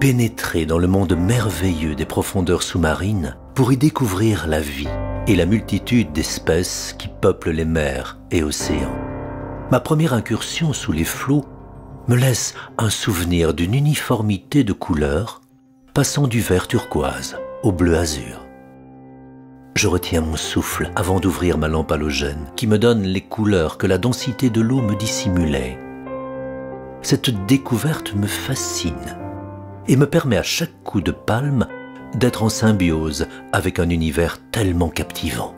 pénétrer dans le monde merveilleux des profondeurs sous-marines pour y découvrir la vie et la multitude d'espèces qui peuplent les mers et océans. Ma première incursion sous les flots me laisse un souvenir d'une uniformité de couleurs passant du vert turquoise au bleu azur. Je retiens mon souffle avant d'ouvrir ma lampe halogène qui me donne les couleurs que la densité de l'eau me dissimulait. Cette découverte me fascine et me permet à chaque coup de palme d'être en symbiose avec un univers tellement captivant.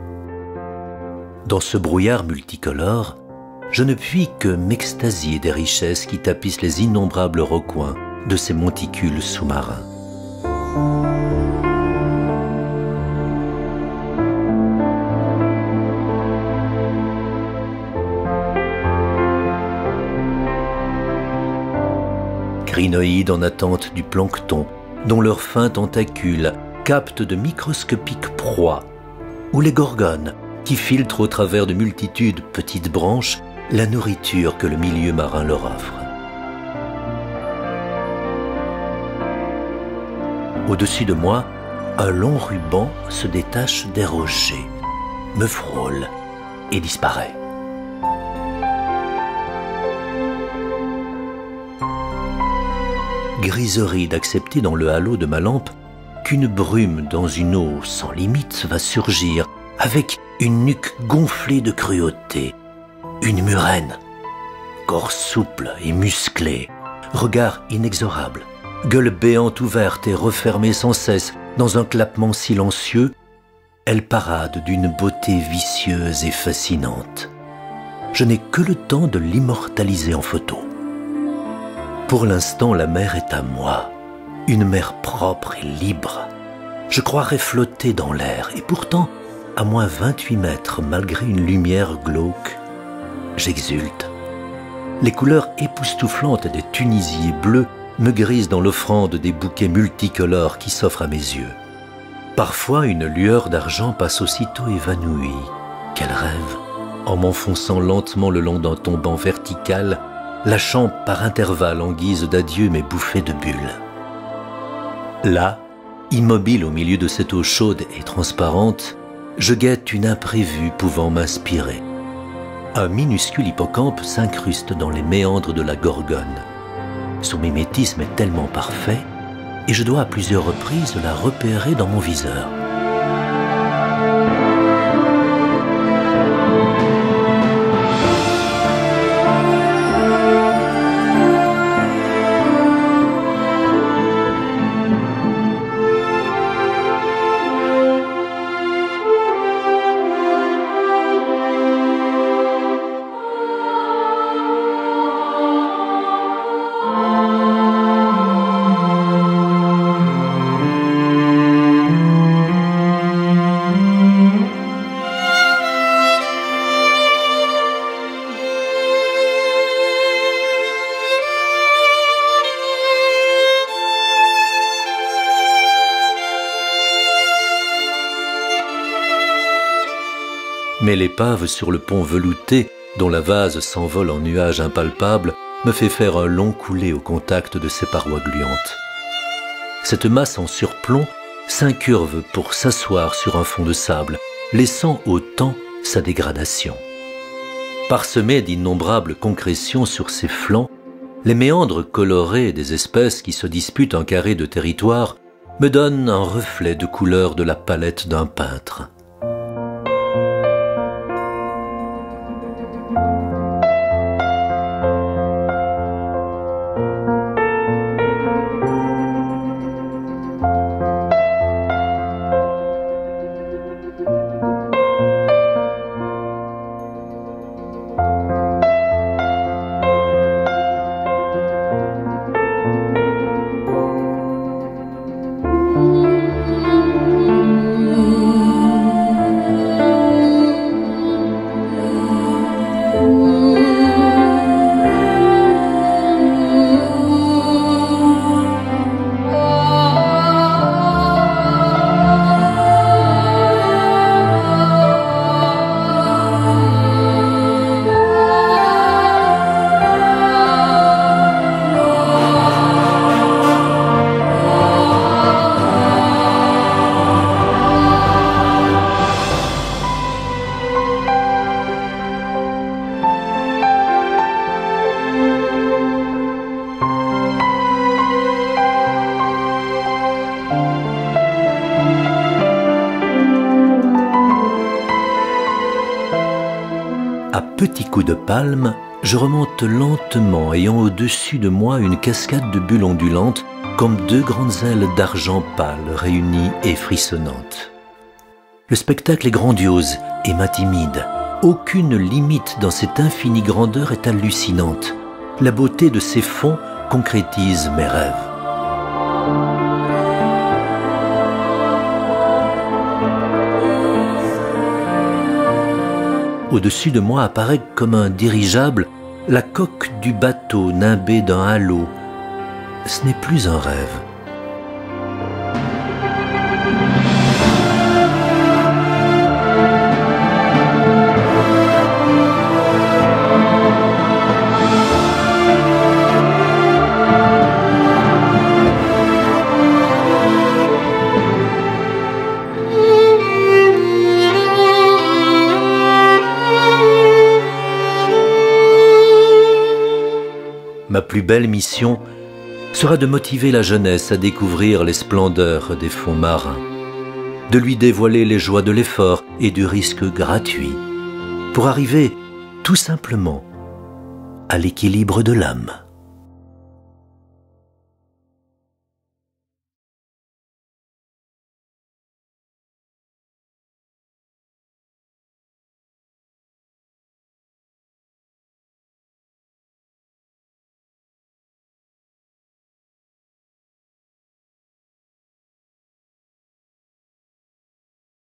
Dans ce brouillard multicolore, je ne puis que m'extasier des richesses qui tapissent les innombrables recoins de ces monticules sous-marins. Crinoïdes en attente du plancton, dont leurs fins tentacules captent de microscopiques proies, ou les gorgones qui filtrent au travers de multitudes de petites branches la nourriture que le milieu marin leur offre. Au-dessus de moi, un long ruban se détache des rochers, me frôle et disparaît. Griserie d'accepter dans le halo de ma lampe qu'une brume dans une eau sans limite va surgir avec une nuque gonflée de cruauté, une murène, corps souple et musclé, regard inexorable, gueule béante ouverte et refermée sans cesse dans un clappement silencieux, elle parade d'une beauté vicieuse et fascinante. Je n'ai que le temps de l'immortaliser en photo. Pour l'instant, la mer est à moi, une mer propre et libre. Je croirais flotter dans l'air, et pourtant, à moins 28 mètres, malgré une lumière glauque, j'exulte. Les couleurs époustouflantes des tunisiers bleus me grisent dans l'offrande des bouquets multicolores qui s'offrent à mes yeux. Parfois, une lueur d'argent passe aussitôt évanouie. Quel rêve! En m'enfonçant lentement le long d'un tombant vertical, lâchant par intervalles en guise d'adieu mes bouffées de bulles. Là, immobile au milieu de cette eau chaude et transparente, je guette une imprévue pouvant m'inspirer. Un minuscule hippocampe s'incruste dans les méandres de la Gorgone. Son mimétisme est tellement parfait, et je dois à plusieurs reprises la repérer dans mon viseur. Mais l'épave sur le pont velouté, dont la vase s'envole en nuages impalpables, me fait faire un long coulé au contact de ses parois gluantes. Cette masse en surplomb s'incurve pour s'asseoir sur un fond de sable, laissant au temps sa dégradation. Parsemés d'innombrables concrétions sur ses flancs, les méandres colorés des espèces qui se disputent un carré de territoire me donnent un reflet de couleur de la palette d'un peintre. petits coups de palme, je remonte lentement, ayant au-dessus de moi une cascade de bulles ondulantes, comme deux grandes ailes d'argent pâle réunies et frissonnantes. Le spectacle est grandiose et m'intimide. Aucune limite dans cette infinie grandeur est hallucinante. La beauté de ces fonds concrétise mes rêves. Au-dessus de moi apparaît comme un dirigeable la coque du bateau nimbé d'un halo. Ce n'est plus un rêve. Ma plus belle mission sera de motiver la jeunesse à découvrir les splendeurs des fonds marins, de lui dévoiler les joies de l'effort et du risque gratuit, pour arriver tout simplement à l'équilibre de l'âme.